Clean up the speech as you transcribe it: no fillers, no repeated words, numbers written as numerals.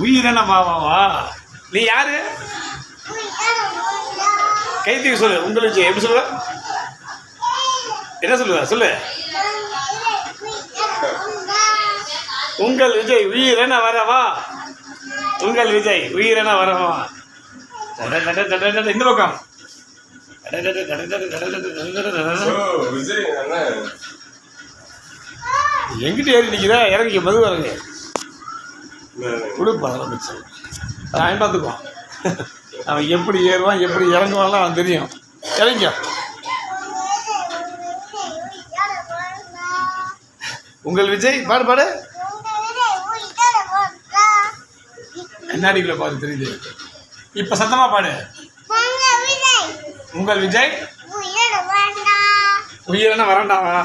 உயிரென மாமாவா? நீ யாரு? கைத்துக்கு சொல்லு. உங்கள் விஜய் எப்படி சொல்லுவ? என்ன சொல்லுவ? சொல்லு. உங்கள் விஜய் உயிரென வரவா? உங்கள் விஜய் உயிரென வரவா? இந்த பக்கம் எங்கிட்ட ஏறி நிற்கிறா? இறங்கி மது வரங்க கொடுப்பா ஆரம்பிச்சு அவன் பார்த்துக்குவான். அவன் எப்படி ஏறுவான் எப்படி இறங்குவான்லாம் அவன் தெரியும். இறங்க. உங்கள் விஜய் பாடு பாடு. கண்ணாடிக்குள்ள பாரு தெரியுது. இப்ப சத்தமா பாடு. உங்கள் விஜய் உயிரென வரண்டாவா?